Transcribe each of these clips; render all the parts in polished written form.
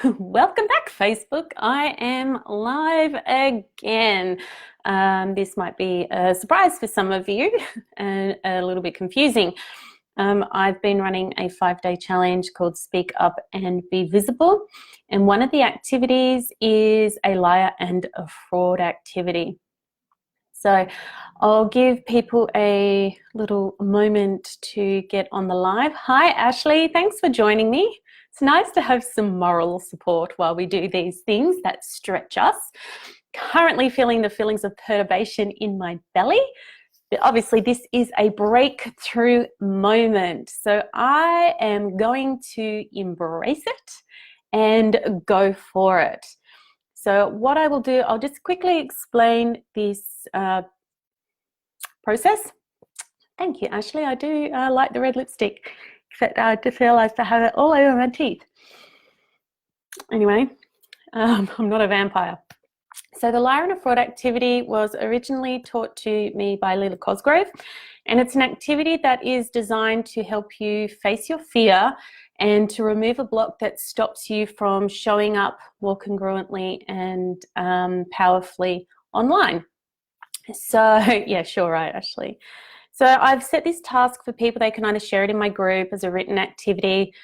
Welcome back, Facebook. I am live again. This might be a surprise for some of you and a little bit confusing. I've been running a 5-day challenge called Speak Up and Be Visible. And one of the activities is a liar and a fraud activity. So I'll give people a little moment to get on the live. Hi, Ashley. Thanks for joining me. It's nice to have some moral support while we do these things that stretch us. Currently feeling the feelings of perturbation in my belly. But obviously, this is a breakthrough moment. So I am going to embrace it and go for it. So what I will do, I'll just quickly explain this process. Thank you, Ashley. I do like the red lipstick, except I just realised I have it all over my teeth. Anyway, I'm not a vampire. So the liar and a fraud activity was originally taught to me by Lila Cosgrove, and it's an activity that is designed to help you face your fear and to remove a block that stops you from showing up more congruently and powerfully online. So yeah, sure, right, Ashley. So I've set this task for people. They can either share it in my group as a written activity,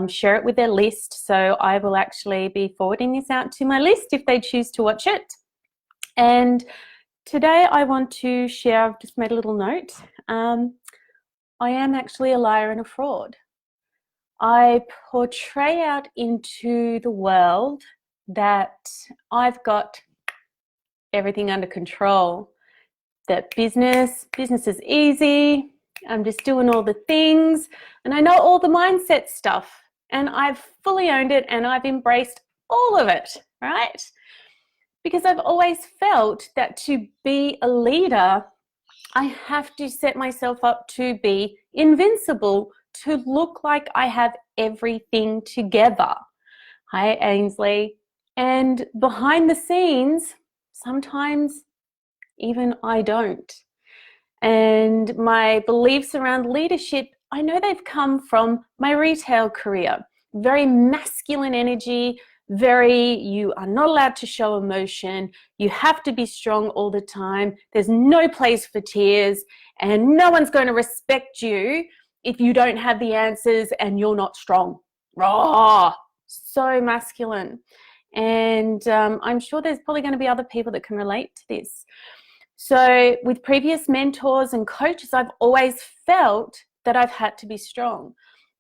share it with their list. So I will actually be forwarding this out to my list if they choose to watch it. And today I want to share, I've just made a little note. I am actually a liar and a fraud. I portray out into the world that I've got everything under control. That business is easy, I'm just doing all the things, and I know all the mindset stuff, and I've fully owned it and I've embraced all of it, right? Because I've always felt that to be a leader, I have to set myself up to be invincible, to look like I have everything together. Hi, Ainsley. And behind the scenes, sometimes even I don't. And my beliefs around leadership, I know they've come from my retail career. Very masculine energy, you are not allowed to show emotion. You have to be strong all the time. There's no place for tears, and no one's going to respect you if you don't have the answers and you're not strong. Raw, so masculine. And I'm sure there's probably going to be other people that can relate to this. So with previous mentors and coaches, I've always felt that I've had to be strong,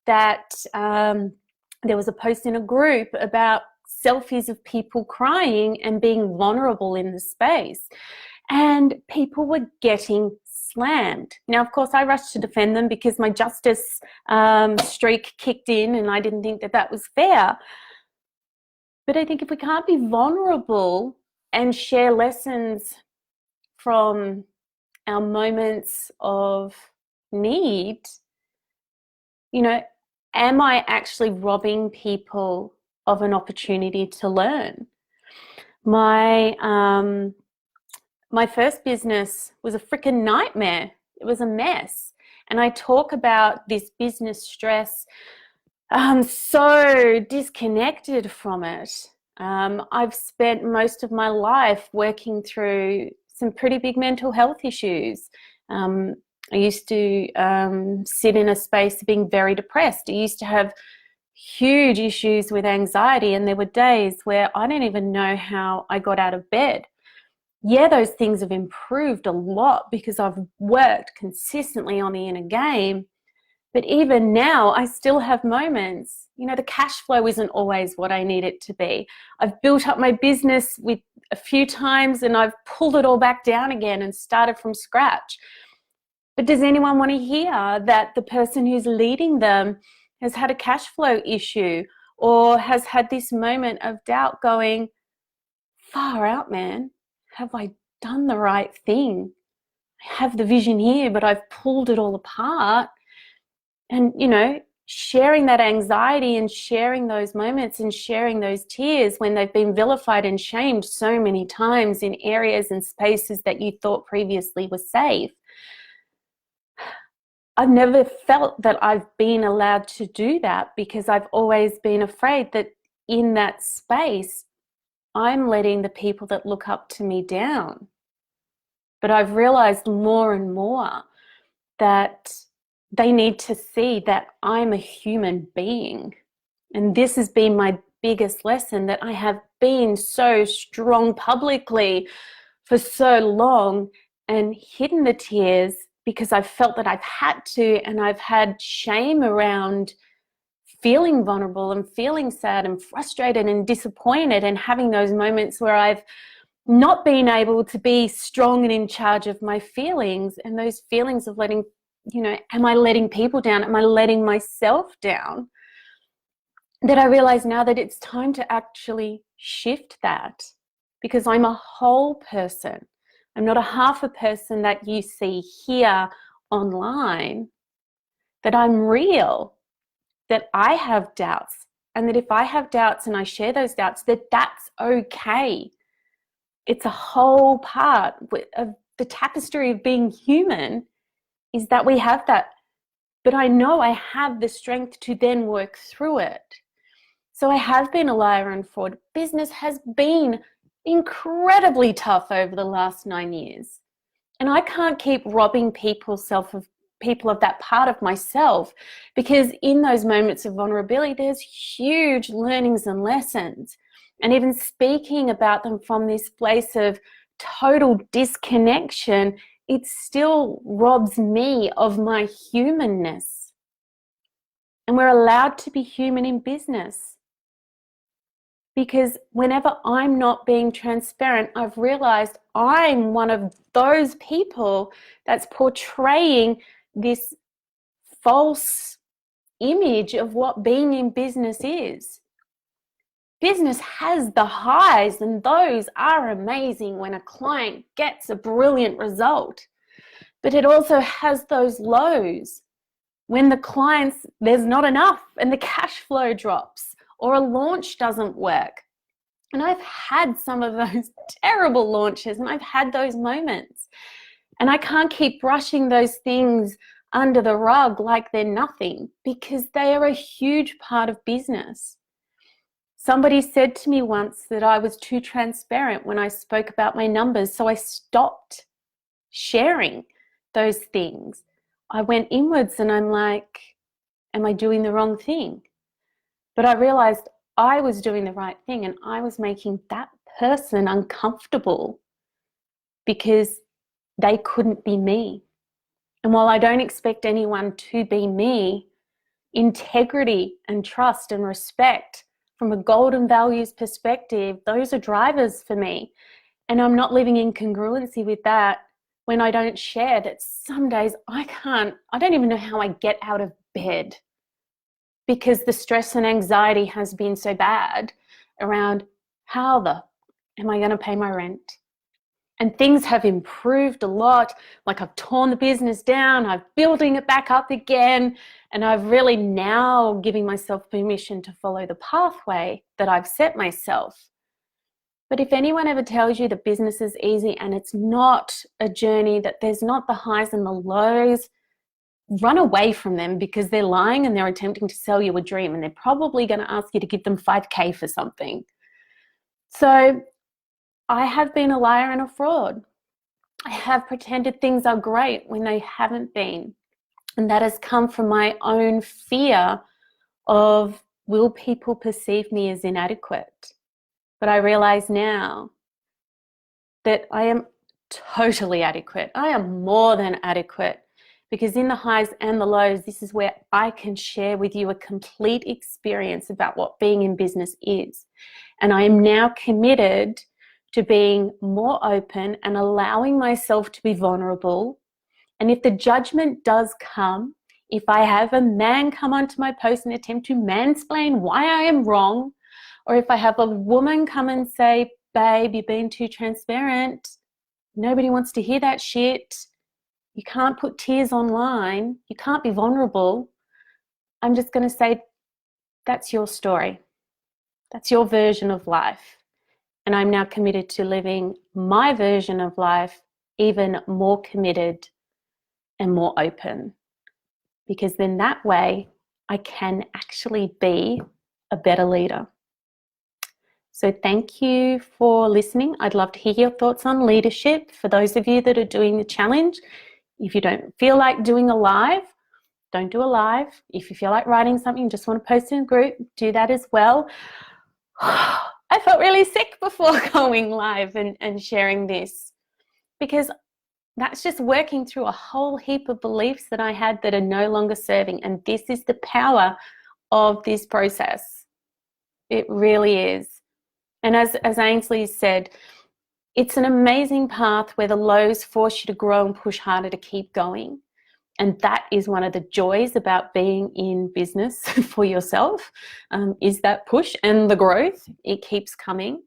that there was a post in a group about selfies of people crying and being vulnerable in the space, and people were getting slammed. Now, of course, I rushed to defend them because my justice streak kicked in and I didn't think that that was fair. But I think if we can't be vulnerable and share lessons from our moments of need, you know, am I actually robbing people of an opportunity to learn? My first business was a freaking nightmare. It was a mess. And I talk about this business stress. I'm so disconnected from it. I've spent most of my life working through some pretty big mental health issues. I used to sit in a space of being very depressed. I used to have huge issues with anxiety, and there were days where I don't even know how I got out of bed. Yeah, those things have improved a lot because I've worked consistently on the inner game. But even now, I still have moments. You know, the cash flow isn't always what I need it to be. I've built up my business with a few times and I've pulled it all back down again and started from scratch. But does anyone want to hear that the person who's leading them has had a cash flow issue or has had this moment of doubt going, far out, man, have I done the right thing? I have the vision here, but I've pulled it all apart. And, you know, sharing that anxiety and sharing those moments and sharing those tears when they've been vilified and shamed so many times in areas and spaces that you thought previously were safe. I've never felt that I've been allowed to do that because I've always been afraid that in that space, I'm letting the people that look up to me down. But I've realized more and more that they need to see that I'm a human being. And this has been my biggest lesson, that I have been so strong publicly for so long and hidden the tears because I've felt that I've had to, and I've had shame around feeling vulnerable and feeling sad and frustrated and disappointed, and having those moments where I've not been able to be strong and in charge of my feelings, and those feelings of letting, am I letting people down? Am I letting myself down? That I realize now that it's time to actually shift that, because I'm a whole person. I'm not a half a person that you see here online, that I'm real, that I have doubts, and that if I have doubts and I share those doubts, that that's okay. It's a whole part of the tapestry of being human, is that we have that. But I know I have the strength to then work through it. So I have been a liar and fraud. Business has been incredibly tough over the last 9 years. And I can't keep robbing people of that part of myself, because in those moments of vulnerability, there's huge learnings and lessons. And even speaking about them from this place of total disconnection, it still robs me of my humanness. And we're allowed to be human in business. Because whenever I'm not being transparent, I've realized I'm one of those people that's portraying this false image of what being in business is. Business has the highs, and those are amazing when a client gets a brilliant result. But it also has those lows when there's not enough and the cash flow drops, or a launch doesn't work. And I've had some of those terrible launches, and I've had those moments. And I can't keep brushing those things under the rug like they're nothing, because they are a huge part of business. Somebody said to me once that I was too transparent when I spoke about my numbers, so I stopped sharing those things. I went inwards and I'm like, am I doing the wrong thing? But I realized I was doing the right thing, and I was making that person uncomfortable because they couldn't be me. And while I don't expect anyone to be me, integrity and trust and respect from a golden values perspective, those are drivers for me. And I'm not living in congruency with that when I don't share that some days I don't even know how I get out of bed, because the stress and anxiety has been so bad around how am I going to pay my rent? And things have improved a lot. Like, I've torn the business down, I'm building it back up again, and I've really now giving myself permission to follow the pathway that I've set myself. But if anyone ever tells you that business is easy and it's not a journey, that there's not the highs and the lows, run away from them, because they're lying and they're attempting to sell you a dream, and they're probably going to ask you to give them 5K for something. So I have been a liar and a fraud. I have pretended things are great when they haven't been. And that has come from my own fear of, will people perceive me as inadequate? But I realize now that I am totally adequate. I am more than adequate, because in the highs and the lows, this is where I can share with you a complete experience about what being in business is. And I am now committed to being more open and allowing myself to be vulnerable. And if the judgment does come, if I have a man come onto my post and attempt to mansplain why I am wrong, or if I have a woman come and say, babe, you're being too transparent, nobody wants to hear that shit, you can't put tears online, you can't be vulnerable, I'm just going to say, that's your story. That's your version of life. And I'm now committed to living my version of life, even more committed and more open. Because then that way I can actually be a better leader. So thank you for listening. I'd love to hear your thoughts on leadership. For those of you that are doing the challenge, if you don't feel like doing a live, don't do a live. If you feel like writing something, just want to post in a group, do that as well. I felt really sick before going live and sharing this, because that's just working through a whole heap of beliefs that I had that are no longer serving. And this is the power of this process. It really is. And as Ainsley said, it's an amazing path where the lows force you to grow and push harder to keep going. And that is one of the joys about being in business for yourself, is that push and the growth. It keeps coming.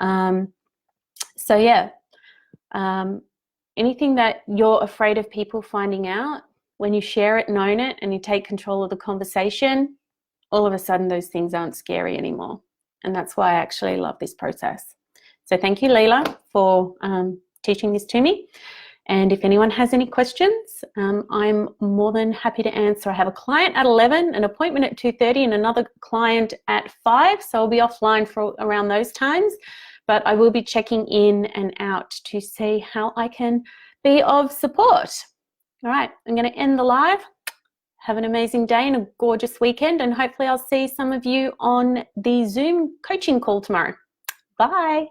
So yeah, anything that you're afraid of people finding out, when you share it and own it and you take control of the conversation, all of a sudden those things aren't scary anymore. And that's why I actually love this process. So thank you, Leela, for teaching this to me. And if anyone has any questions, I'm more than happy to answer. I have a client at 11, an appointment at 2:30, and another client at 5. So I'll be offline for around those times. But I will be checking in and out to see how I can be of support. All right, I'm going to end the live. Have an amazing day and a gorgeous weekend, and hopefully I'll see some of you on the Zoom coaching call tomorrow. Bye.